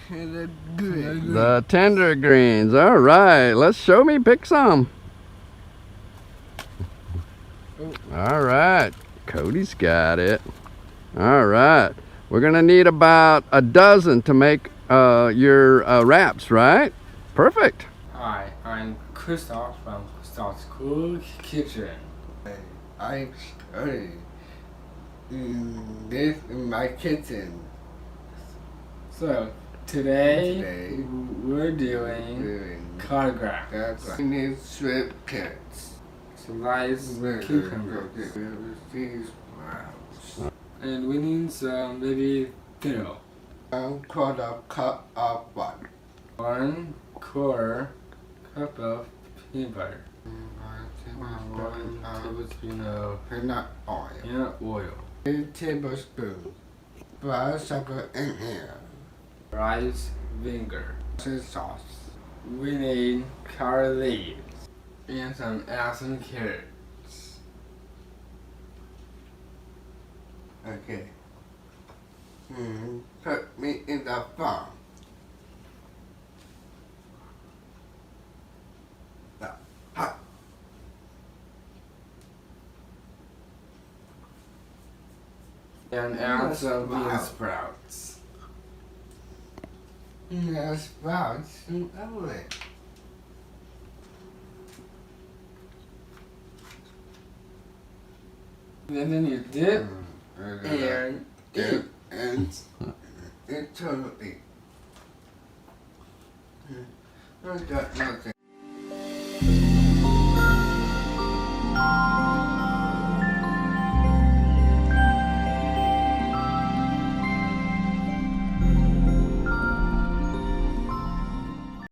tender green. The tender greens. All right, let's show me. Pick some. All right, Cody's got it. All right, we're gonna need about a dozen to make your wraps, right? Perfect. Hi, I'm Kristoph from Kristoph's Cool Kitchen. I'm Cody. This is my kitchen. So, today we're doing cartograph. We need shrimp carrots. Sliced cucumber. These browns. And we need some baby dill. 1/4 cup of butter. 1/4 cup of peanut butter. 1 tablespoon of Peanut oil. peanut oil. 2 tablespoons. Brown sugar in here. Rice vinegar. Soy sauce. We need carrot leaves. And some apples and carrots. Okay. Put me in the farm. And add some bean Wow. sprouts. Yes, sprouts and everything. And then you dip and eat. And eternally. I got nothing.